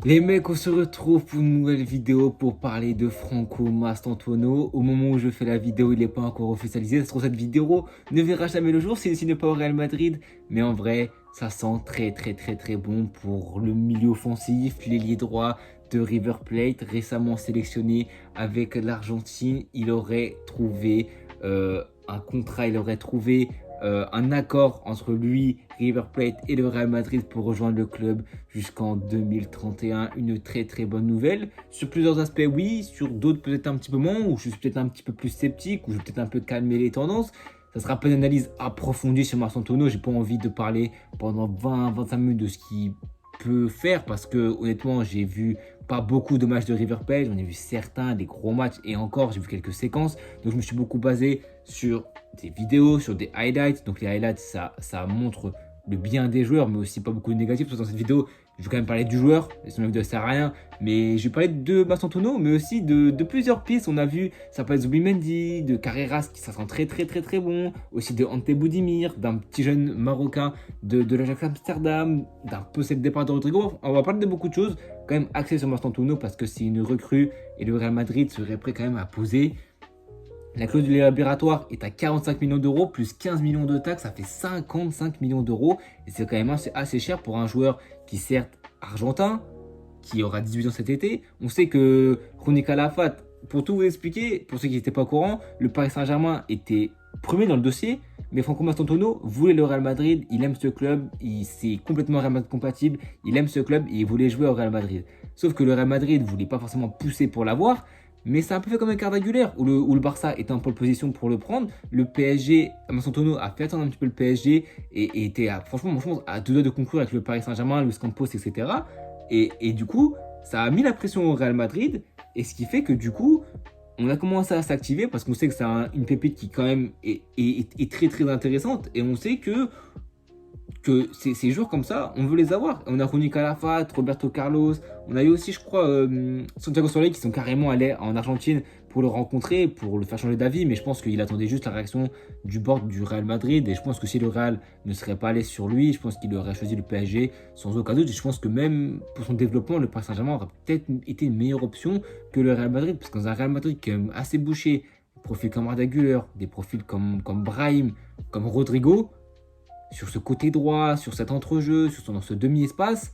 Les mecs, on se retrouve pour une nouvelle vidéo pour parler de Franco Mastantuono. Au moment où je fais la vidéo, il n'est pas encore officialisé. Ça se trouve, cette vidéo ne verra jamais le jour s'il n'est pas au Real Madrid. Mais en vrai, ça sent très bon pour le milieu offensif, l'ailier droit de River Plate, récemment sélectionné avec l'Argentine. Il aurait trouvé un contrat, il aurait trouvé un accord entre lui, River Plate et le Real Madrid pour rejoindre le club jusqu'en 2031. Une très bonne nouvelle. Sur plusieurs aspects, oui. Sur d'autres, peut-être un petit peu moins, où je suis peut-être un petit peu plus sceptique, où je vais peut-être un peu calmer les tendances. Ça sera pas une analyse approfondie sur Mastantuono. J'ai pas envie de parler pendant 20-25 minutes de ce qu'il peut faire parce que honnêtement, j'ai vu pas beaucoup de matchs de River Plate. J'en ai vu certains, des gros matchs et encore, j'ai vu quelques séquences. Donc je me suis beaucoup basé sur des vidéos, sur des highlights. Donc les highlights, ça montre le bien des joueurs, mais aussi pas beaucoup de négatifs. Parce que dans cette vidéo, je vais quand même parler du joueur, son vidéo ne sert à rien, mais je vais parler de Mastantuono, mais aussi de plusieurs pistes. On a vu, ça peut être Zubimendi, de Carreras, qui ça sent très bon, aussi de Ante Boudimir, d'un petit jeune marocain de l'Ajax Amsterdam, d'un possible départ de Rodrigo. On va parler de beaucoup de choses, quand même axé sur Mastantuono, parce que c'est une recrue, et le Real Madrid serait prêt quand même à poser. La clause libératoire est à 45 millions d'euros, plus 15 millions de taxes, ça fait 55 millions d'euros. Et c'est quand même assez cher pour un joueur qui, certes, argentin, qui aura 18 ans cet été. On sait que Ronny Calafat, pour tout vous expliquer, pour ceux qui n'étaient pas au courant, le Paris Saint-Germain était premier dans le dossier, mais Franco Mastantuono voulait le Real Madrid, il aime ce club, c'est complètement Real Madrid compatible, il aime ce club et il voulait jouer au Real Madrid. Sauf que le Real Madrid ne voulait pas forcément pousser pour l'avoir, mais c'est un peu fait comme un Cardagulaire, où le Barça était en pole position pour le prendre. Le PSG, Mastantuono a fait attendre un petit peu le PSG et était franchement, à deux doigts de conclure avec le Paris Saint-Germain, Luis Campos, etc. Et du coup, ça a mis la pression au Real Madrid, et ce qui fait que du coup, on a commencé à s'activer parce qu'on sait que c'est une pépite qui quand même est très intéressante, et on sait que ces joueurs comme ça, on veut les avoir. On a Ronny Calafat, Roberto Carlos, on a eu aussi, je crois, Santiago Solari qui sont carrément allés en Argentine pour le rencontrer, pour le faire changer d'avis, mais je pense qu'il attendait juste la réaction du board du Real Madrid, et je pense que si le Real ne serait pas allé sur lui, je pense qu'il aurait choisi le PSG sans aucun doute, et je pense que même pour son développement, le Paris Saint-Germain aurait peut-être été une meilleure option que le Real Madrid, parce que dans un Real Madrid qui est assez bouché, des profils comme Arda Güler, des profils comme Brahim, comme Rodrigo, sur ce côté droit, sur cet entrejeu, dans ce demi-espace,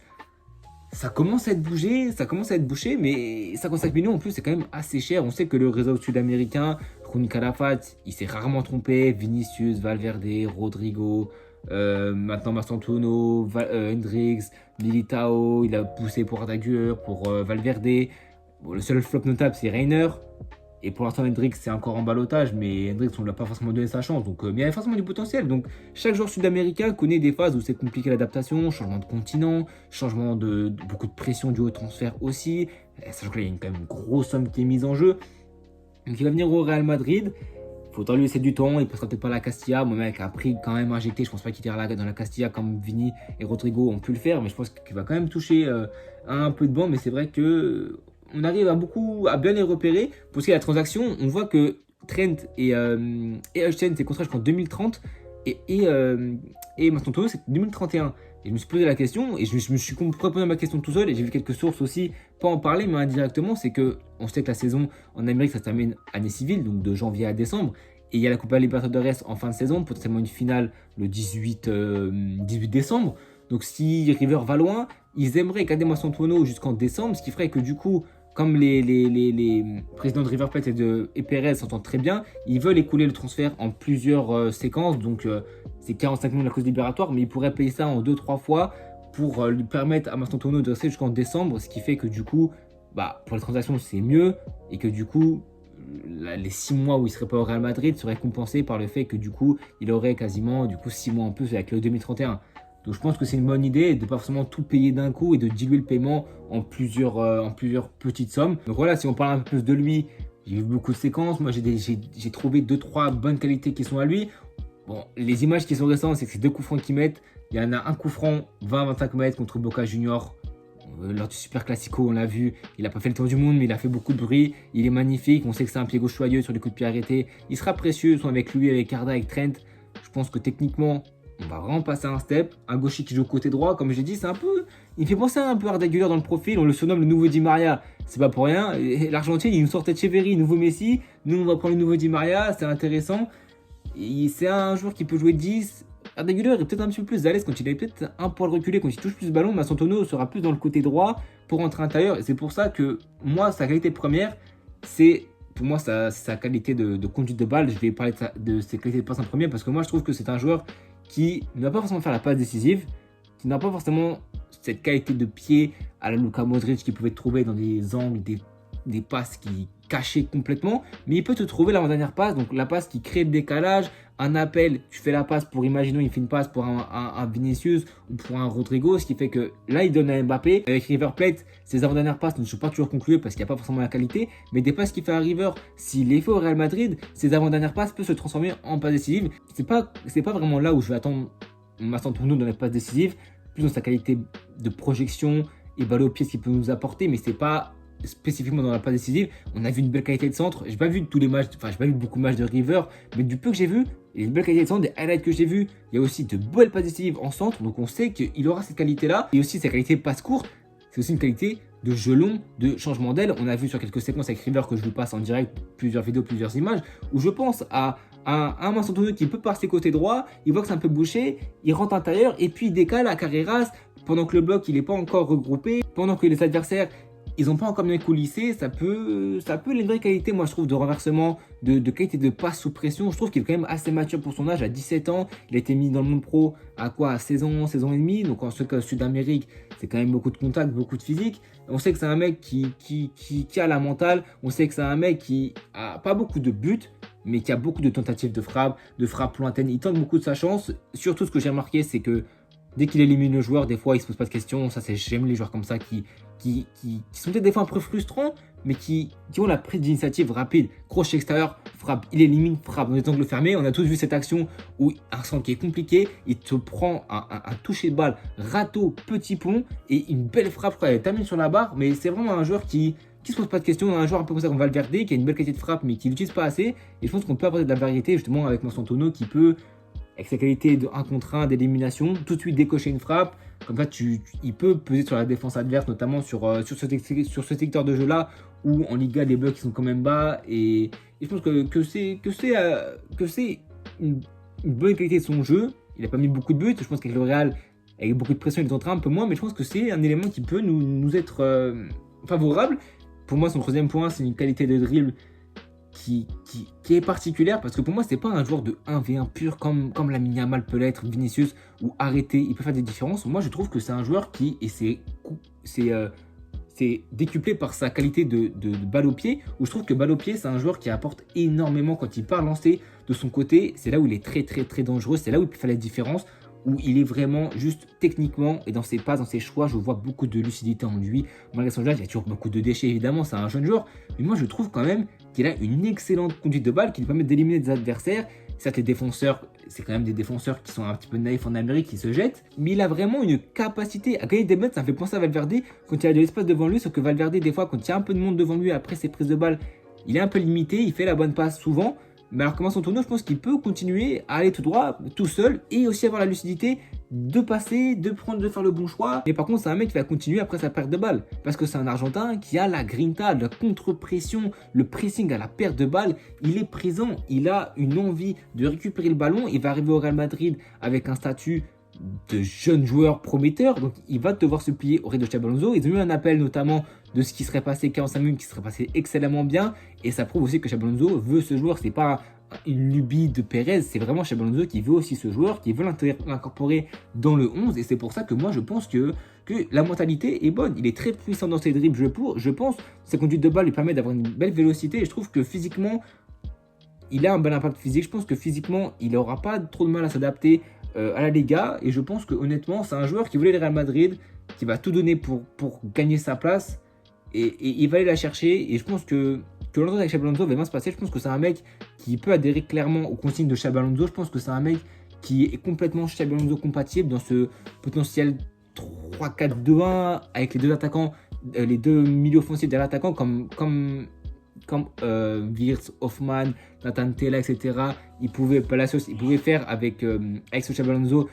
ça commence à être bougé, bouché, mais 55 millions en plus, c'est quand même assez cher. On sait que le réseau sud-américain, Ronny Calafat, il s'est rarement trompé. Vinicius, Valverde, Rodrigo, maintenant Mastantuono, Hendrix, Militao, il a poussé pour Arda Güler, pour Valverde. Bon, le seul flop notable, c'est Reiner. Et pour l'instant, Hendrix, c'est encore en ballottage, mais Hendrix, on ne lui a pas forcément donné sa chance. Donc, mais il y a forcément du potentiel. Donc, chaque joueur sud-américain connaît des phases où c'est compliqué l'adaptation, changement de continent, changement de beaucoup de pression du haut transfert aussi. Sachant qu'il y a quand même une grosse somme qui est mise en jeu. Donc, il va venir au Real Madrid. Il faudra lui laisser du temps. Il passera peut-être pas à la Castilla. Mon mec a pris quand même injecté. Je pense pas qu'il ira dans la Castilla comme Vini et Rodrigo ont pu le faire. Mais je pense qu'il va quand même toucher un peu de banc. Mais c'est vrai que on arrive à bien les repérer. Pour ce qui est de la transaction, on voit que Trent et Hutchinson, c'est contrat jusqu'en 2030 et Mastantuono, c'est 2031. Et je me suis posé la question et je me suis posé ma question tout seul, et j'ai vu quelques sources aussi, pas en parler, mais indirectement, c'est que on sait que la saison en Amérique, ça se termine année civile, donc de janvier à décembre. Et il y a la Copa Libertadores en fin de saison, potentiellement une finale le 18 décembre. Donc si River va loin, ils aimeraient garder Mastantuono jusqu'en décembre, ce qui ferait que du coup, comme les présidents de River Plate et Perez s'entendent très bien, ils veulent écouler le transfert en plusieurs séquences. Donc c'est 45 millions de la clause libératoire, mais ils pourraient payer ça en 2-3 fois pour lui permettre à Mastantuono de rester jusqu'en décembre, ce qui fait que du coup, pour les transactions, c'est mieux, et que du coup, les 6 mois où il serait pas au Real Madrid seraient compensés par le fait que du coup, il aurait quasiment 6 mois en plus avec le 2031. Donc je pense que c'est une bonne idée de ne pas forcément tout payer d'un coup et de diluer le paiement en plusieurs petites sommes. Donc voilà, si on parle un peu plus de lui, j'ai vu beaucoup de séquences. Moi, j'ai trouvé 2-3 bonnes qualités qui sont à lui. Bon, les images qui sont récentes, c'est que c'est 2 coups francs qu'il met. Il y en a un coup franc, 20-25 mètres contre Boca Junior. Lors du Super Classico, on l'a vu, il n'a pas fait le tour du monde, mais il a fait beaucoup de bruit. Il est magnifique, on sait que c'est un pied gauche soyeux sur les coups de pied arrêtés. Il sera précieux, soit avec lui, avec Arda, avec Trent. Je pense que techniquement, on va vraiment passer un step. Un gaucher qui joue côté droit, comme j'ai dit, c'est un peu Il me fait penser un peu à Arda Güler dans le profil, on le surnomme le nouveau Di Maria. C'est pas pour rien. L'Argentin, il nous sortait Echeverry, nouveau Messi. Nous, on va prendre le nouveau Di Maria, c'est intéressant. C'est un joueur qui peut jouer 10. Arda Güler est peut-être un petit peu plus à l'aise quand il est peut-être un poil reculé, quand il touche plus le ballon. Massantonio sera plus dans le côté droit pour rentrer à l'intérieur. Et c'est pour ça que moi, sa qualité première, c'est pour moi sa qualité de conduite de balle. Je vais parler de ses qualités de passe en premier parce que moi, je trouve que c'est un joueur qui ne va pas forcément faire la passe décisive, qui n'a pas forcément cette qualité de pied à la Luka Modric qui pouvait te trouver dans des angles, des passes qui cachaient complètement, mais il peut te trouver l'avant-dernière passe, donc la passe qui crée le décalage, un appel, tu fais la passe pour, imaginons, il fait une passe pour un Vinicius ou pour un Rodrigo, ce qui fait que là, il donne à Mbappé. Avec River Plate, ses avant-dernières passes ne sont pas toujours concluées parce qu'il n'y a pas forcément la qualité, mais des passes qu'il fait à River, s'il les fait au Real Madrid, ses avant-dernières passes peuvent se transformer en passes décisives. C'est pas vraiment là où je vais attendre Massantonio dans les passes décisives, plus dans sa qualité de projection et balle au pied, ce qu'il peut nous apporter, mais c'est pas spécifiquement dans la passe décisive. On a vu une belle qualité de centre. J'ai pas vu tous les matchs, enfin j'ai pas vu beaucoup de matchs de River, mais du peu que j'ai vu, il y a une belle qualité de centre, des highlights que j'ai vu. Il y a aussi de belles passes décisives en centre, donc on sait qu'il aura cette qualité-là. Et aussi sa qualité de passe courte, c'est aussi une qualité de jeu long, de changement d'aile. On a vu sur quelques séquences avec River que je vous passe en direct, plusieurs vidéos, plusieurs images, où je pense à un Massantonio qui peut passer côté droit, il voit que c'est un peu bouché, il rentre à l'intérieur et puis il décale à Carreras pendant que le bloc il n'est pas encore regroupé, pendant que les adversaires ils n'ont pas encore bien coulissé, ça peut être une vraie qualité, moi je trouve, de renversement, de qualité de passe sous pression. Je trouve qu'il est quand même assez mature pour son âge, à 17 ans. Il a été mis dans le monde pro à quoi, à 16 ans et demi. Donc en ce cas, Sud-Amérique, c'est quand même beaucoup de contact, beaucoup de physique. On sait que c'est un mec qui a la mentale. On sait que c'est un mec qui a pas beaucoup de buts, mais qui a beaucoup de tentatives de frappe lointaine. Il tente beaucoup de sa chance. Surtout, ce que j'ai remarqué, c'est que dès qu'il élimine le joueur, des fois, il ne se pose pas de questions. Ça, j'aime les joueurs comme ça qui sont peut-être des fois un peu frustrants, mais qui ont la prise d'initiative rapide. Crochet extérieur, frappe, il élimine, frappe dans les angles fermés. On a tous vu cette action où un centre qui est compliqué, il te prend un toucher de balle, râteau, petit pont, et une belle frappe, elle termine sur la barre. Mais c'est vraiment un joueur qui se pose pas de questions, un joueur un peu comme ça comme Valverde, qui a une belle qualité de frappe, mais qui l'utilise pas assez. Et je pense qu'on peut apporter de la variété, justement, avec Massantonio, qui peut, avec sa qualité de 1 contre 1, d'élimination, tout de suite décocher une frappe. Comme ça, il peut peser sur la défense adverse, notamment sur ce secteur de jeu-là, où en Liga, les blocs ils sont quand même bas. Et je pense que c'est une bonne qualité de son jeu. Il n'a pas mis beaucoup de buts. Je pense qu'avec le Real, avec beaucoup de pression, il est en train un peu moins. Mais je pense que c'est un élément qui peut nous être favorable. Pour moi, son troisième point, c'est une qualité de dribble qui est particulière, parce que pour moi c'est pas un joueur de 1v1 pur comme Lamine Yamal peut l'être, Vinicius, ou arrêté, il peut faire des différences. Moi je trouve que c'est un joueur qui, et c'est décuplé par sa qualité de balle au pied, où je trouve que balle au pied c'est un joueur qui apporte énormément quand il part lancer de son côté. C'est là où il est très très très dangereux, c'est là où il peut faire la différence, où il est vraiment juste techniquement, et dans ses passes, dans ses choix, je vois beaucoup de lucidité en lui. Malgré son âge, il y a toujours beaucoup de déchets évidemment, c'est un jeune joueur, mais moi je trouve quand même qu'il a une excellente conduite de balle qui lui permet d'éliminer des adversaires. Certes, les défenseurs, c'est quand même des défenseurs qui sont un petit peu naïfs en Amérique, qui se jettent, mais il a vraiment une capacité à gagner des mètres. Ça me fait penser à Valverde quand il y a de l'espace devant lui, sauf que Valverde, des fois, quand il y a un peu de monde devant lui après ses prises de balle, il est un peu limité, il fait la bonne passe souvent. Mais alors, comment son tournoi, je pense qu'il peut continuer à aller tout droit, tout seul, et aussi avoir la lucidité de passer, de faire le bon choix. Mais par contre, c'est un mec qui va continuer après sa perte de balle. Parce que c'est un Argentin qui a la grinta, la contre-pression, le pressing à la perte de balle. Il est présent, il a une envie de récupérer le ballon. Il va arriver au Real Madrid avec un statut de jeune joueur prometteur, donc il va devoir se plier au rythme de Xabi Alonso. Ils ont eu un appel notamment de ce qui serait passé 45 minutes, qui serait passé excellemment bien, et ça prouve aussi que Xabi Alonso veut ce joueur. C'est pas une lubie de Pérez, c'est vraiment Xabi Alonso qui veut aussi ce joueur, qui veut l'incorporer dans le 11, et c'est pour ça que moi je pense que la mentalité est bonne. Il est très puissant dans ses dribbles, je pense. Sa conduite de balle lui permet d'avoir une belle vélocité, et je trouve que physiquement il a un bel impact physique. Je pense que physiquement il n'aura pas trop de mal à s'adapter à la Liga, et je pense que honnêtement c'est un joueur qui voulait le Real Madrid, qui va tout donner pour gagner sa place, et il va aller la chercher. Et je pense que l'entente avec Xabi Alonso va bien se passer. Je pense que c'est un mec qui peut adhérer clairement aux consignes de Xabi Alonso. Je pense que c'est un mec qui est complètement Xabi Alonso compatible dans ce potentiel 3-4-2-1 avec les deux attaquants, les deux milieux offensifs derrière l'attaquant, comme Wirtz, Hoffman, Nathan Tella, etc. Palacios, il pouvait faire avec ce Xabi Alonso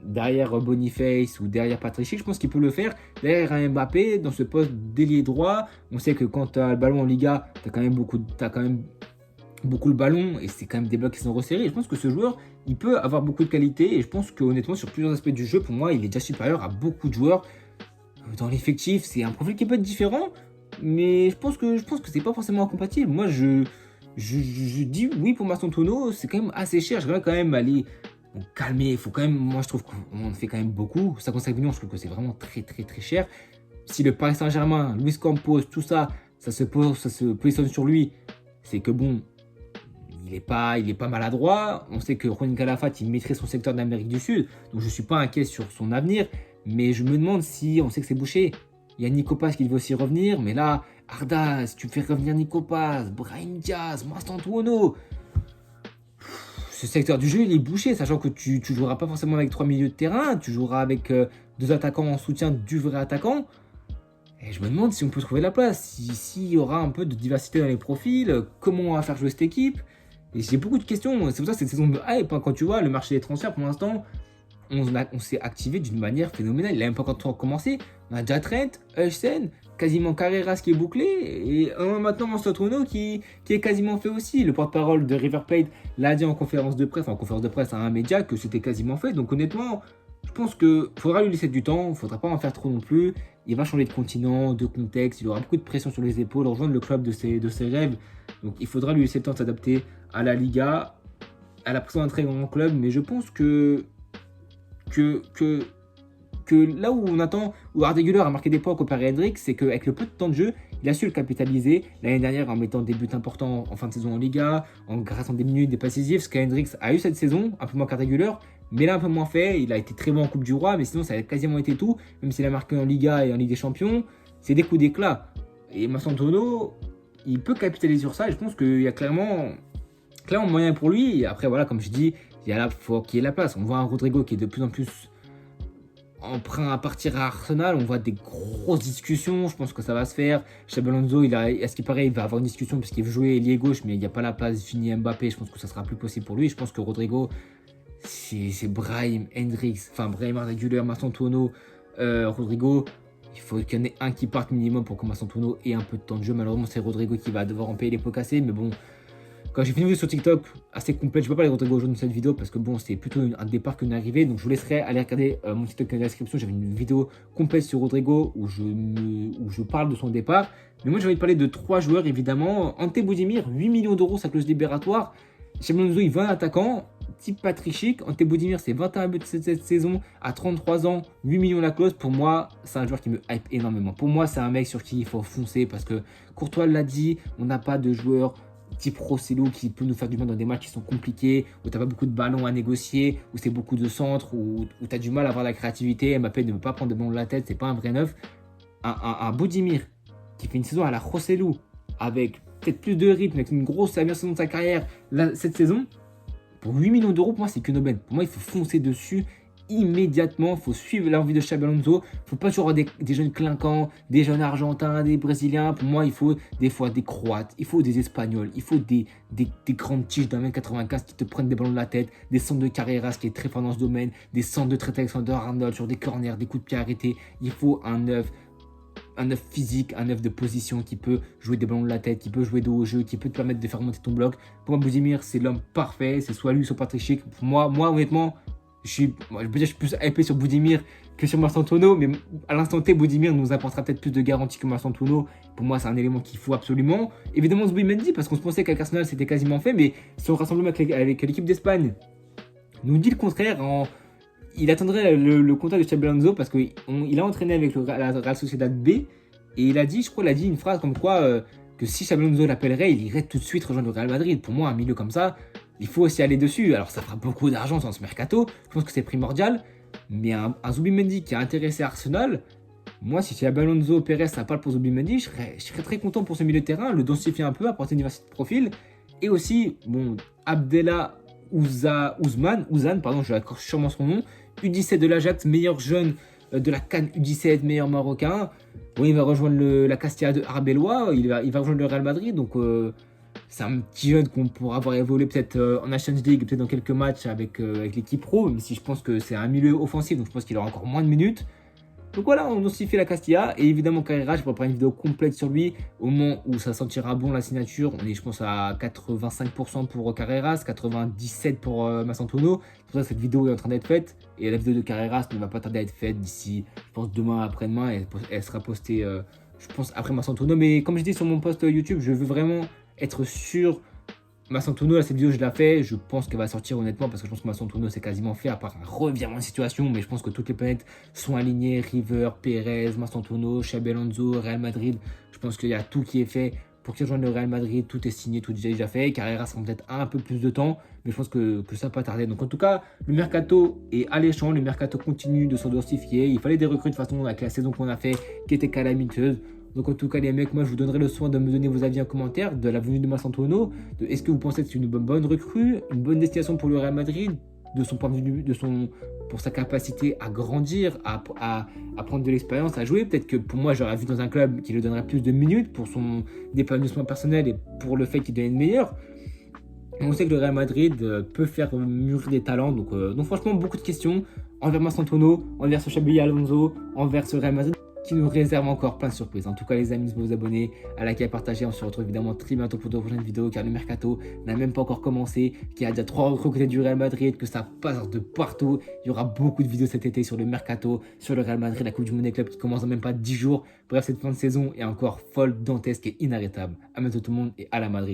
derrière Boniface ou derrière Patrick Schick. Je pense qu'il peut le faire derrière un Mbappé dans ce poste d'ailier droit. On sait que quand tu as le ballon en Liga, tu as quand même beaucoup le ballon et c'est quand même des blocs qui sont resserrés. Et je pense que ce joueur, il peut avoir beaucoup de qualité et je pense qu'honnêtement, sur plusieurs aspects du jeu, pour moi, il est déjà supérieur à beaucoup de joueurs. Dans l'effectif, c'est un profil qui peut être différent, mais je pense que c'est pas forcément incompatible. Moi, je dis oui pour Mastantuono, c'est quand même assez cher. Je vais quand même aller calmer. Il faut quand même, moi, je trouve qu'on fait quand même beaucoup. 55 millions, je trouve que c'est vraiment très, très, très cher. Si le Paris Saint-Germain, Luis Campos, tout ça, ça se positionne sur lui, c'est que bon, il est pas maladroit. On sait que Juan Calafat, il maîtrise son secteur d'Amérique du Sud, donc je suis pas inquiet sur son avenir. Mais je me demande si on sait que c'est bouché. Il y a Nico Paz qui veut aussi revenir, mais là, Arda, si tu fais revenir Nico Paz, Brahim Diaz, Mastantuono, ce secteur du jeu, il est bouché, sachant que tu joueras pas forcément avec 3 milieux de terrain, tu joueras avec 2 attaquants en soutien du vrai attaquant. Et je me demande si on peut trouver la place, s'il y aura un peu de diversité dans les profils, comment on va faire jouer cette équipe. Et j'ai beaucoup de questions, c'est pour ça que cette saison me hype, hein. Quand tu vois le marché des transferts, pour l'instant, on s'est activé d'une manière phénoménale. Il n'a même pas encore commencé. On a déjà Trent, Hudson, quasiment Carreras qui est bouclé, et maintenant Mastantuono qui est quasiment fait aussi. Le porte-parole de River Plate l'a dit en conférence de presse à un média, que c'était quasiment fait. Donc honnêtement, je pense qu'il faudra lui laisser du temps, il ne faudra pas en faire trop non plus. Il va changer de continent, de contexte, il aura beaucoup de pression sur les épaules, rejoindre le club de ses rêves. Donc il faudra lui laisser le temps de s'adapter à la Liga, à la pression d'un très grand club. Mais je pense que là où on attend, où Arda Güler a marqué des points comparé à Hendrix, c'est qu'avec le peu de temps de jeu, il a su le capitaliser. L'année dernière, en mettant des buts importants en fin de saison en Liga, en grassant des minutes, des passes décisives, ce qu'Hendrix a eu cette saison, un peu moins qu'Arda Güler, mais là un peu moins fait. Il a été très bon en Coupe du Roi, mais sinon ça a quasiment été tout. Même s'il a marqué en Liga et en Ligue des Champions, c'est des coups d'éclat. Et Mastantuono, il peut capitaliser sur ça, et je pense qu'il y a clairement moyen pour lui. Et après, voilà, comme je dis, faut qu'il y ait la place. On voit un Rodrigo qui est de plus en plus emprunt à partir à Arsenal. On voit des grosses discussions. Je pense que ça va se faire. Xabi Alonso, à ce qui paraît, il va avoir une discussion parce qu'il veut jouer ailier gauche, mais il n'y a pas la place fini Mbappé. Je pense que ça sera plus possible pour lui. Je pense que Rodrigo, c'est Brahim, Hendrix, enfin Brahim, Arda Güler, Mastantuono, Rodrigo. Il faut qu'il y en ait un qui parte minimum pour que Mastantuono ait un peu de temps de jeu. Malheureusement, c'est Rodrigo qui va devoir en payer les pots cassés. Mais bon, quand j'ai fait une vidéo sur TikTok assez complète, je ne vais pas parler de Rodrigo aujourd'hui dans cette vidéo parce que bon, c'était plutôt un départ qu'une arrivée. Donc je vous laisserai aller regarder mon TikTok dans la description. J'avais une vidéo complète sur Rodrigo où je parle de son départ. Mais moi, j'ai envie de parler de 3 joueurs évidemment. Ante Budimir, 8 millions d'euros sa clause libératoire. Xabi Alonso, il veut un attaquant. Type Patrick Schick, Ante Budimir, c'est 21 buts cette saison, à 33 ans, 8 millions la clause. Pour moi, c'est un joueur qui me hype énormément. Pour moi, c'est un mec sur qui il faut foncer parce que Courtois l'a dit, on n'a pas de joueur type Rosselló qui peut nous faire du mal dans des matchs qui sont compliqués, où tu n'as pas beaucoup de ballons à négocier, où c'est beaucoup de centres, où tu as du mal à avoir la créativité. Mbappé ne veut pas prendre de ballons de la tête, c'est pas un vrai neuf. Un Budimir qui fait une saison à la Rosselló avec peut-être plus de rythme, avec une grosse meilleure saison de sa carrière cette saison, pour 8 millions d'euros, pour moi, c'est qu'une aubaine. Pour moi, il faut foncer dessus immédiatement. Il faut suivre l'envie de Xabi Alonso. Il ne faut pas toujours avoir des jeunes clinquants, des jeunes argentins, des brésiliens. Pour moi, il faut des fois des croates, il faut des espagnols, il faut des grandes tiges d'un mètre 95 qui te prennent des ballons de la tête, des centres de Carreras qui est très fort dans ce domaine, des centres de Trent Alexander-Arnold sur des corners, des coups de pied arrêtés. Il faut un neuf physique, un neuf de position qui peut jouer des ballons de la tête, qui peut jouer de haut jeu, qui peut te permettre de faire monter ton bloc. Pour moi, Budimir, c'est l'homme parfait. C'est soit lui, soit Patrick Schick. Pour moi, honnêtement, je suis plus hypé sur Budimir que sur Mastantuono, mais à l'instant T, Budimir nous apportera peut-être plus de garanties que Mastantuono. Pour moi, c'est un élément qu'il faut absolument. Évidemment, Zubimendi, parce qu'on se pensait qu'avec Arsenal, c'était quasiment fait, mais son rassemblement avec l'équipe d'Espagne nous dit le contraire. Il attendrait le contrat de Xabi Alonso parce qu'il a entraîné avec la Real Sociedad B et il a dit une phrase comme quoi que si Xabi Alonso l'appellerait, il irait tout de suite rejoindre le Real Madrid. Pour moi, un milieu comme ça, il faut aussi aller dessus. Alors ça fera beaucoup d'argent dans ce mercato, je pense que c'est primordial, mais un Zubimendi qui a intéressé Arsenal, moi si Xabi Alonso, Pérez, ça parle pour Zubimendi, je serais très content pour ce milieu de terrain, le densifier un peu, apporter une diversité de profil, et aussi, Abdellah Ouzan, je accroche sûrement son nom, U17 de l'Ajax, meilleur jeune de la CAN U17, meilleur marocain. Bon, il va rejoindre la Castilla de Arbeloa, il va rejoindre le Real Madrid, donc c'est un petit jeune qu'on pourra voir évoluer peut-être en Nations League, peut-être dans quelques matchs avec l'équipe pro, même si je pense que c'est un milieu offensif, donc je pense qu'il aura encore moins de minutes. Donc voilà, on densifie la Castilla. Et évidemment, Carrera, je préparer une vidéo complète sur lui. Au moment où ça sentira bon la signature, on est, je pense, à 85% pour Carreras, 97% pour Massantuono. C'est pour ça que cette vidéo est en train d'être faite. Et la vidéo de Carreras ne va pas tarder à être faite d'ici, je pense, demain, après-demain. Elle sera postée, je pense, après Massantuono. Mais comme je dis sur mon post YouTube, je veux vraiment être sûr. Massantuono, là, cette vidéo, je l'ai fait. Je pense qu'elle va sortir honnêtement parce que je pense que Massantuono, c'est quasiment fait, à part un revirement de situation. Mais je pense que toutes les planètes sont alignées. River, Perez, Massantuono, Xabi Alonso, Real Madrid. Je pense qu'il y a tout qui est fait pour qu'il rejoigne le Real Madrid. Tout est signé, tout est déjà fait. Carrera sera peut-être un peu plus de temps. Mais je pense que ça va pas tarder. Donc en tout cas, le mercato est alléchant. Le mercato continue de se densifier. Il fallait des recrues de toute façon avec la saison qu'on a fait qui était calamiteuse. Donc en tout cas les mecs, moi je vous donnerai le soin de me donner vos avis en commentaire de la venue de Massantuono. Est-ce que vous pensez que c'est une bonne recrue, une bonne destination pour le Real Madrid, de son point de vue, pour sa capacité à grandir, à prendre de l'expérience, à jouer. Peut-être que pour moi j'aurais vu dans un club qui lui donnerait plus de minutes pour son épanouissement personnel et pour le fait qu'il devienne meilleur. On sait que le Real Madrid peut faire mûrir des talents. Donc franchement, beaucoup de questions envers Massantuono, envers ce Xabi Alonso, envers ce Real Madrid qui nous réserve encore plein de surprises. En tout cas, les amis, n'hésitez pas à vous abonner, à liker, à partager. On se retrouve évidemment très bientôt pour de prochaines vidéos car le mercato n'a même pas encore commencé, qu'il y a déjà 3 recrutés du Real Madrid, que ça passe de partout. Il y aura beaucoup de vidéos cet été sur le mercato, sur le Real Madrid, la Coupe du Monde des clubs qui commence dans même pas 10 jours. Bref, cette fin de saison est encore folle, dantesque et inarrêtable. À bientôt tout le monde et à la Madrid.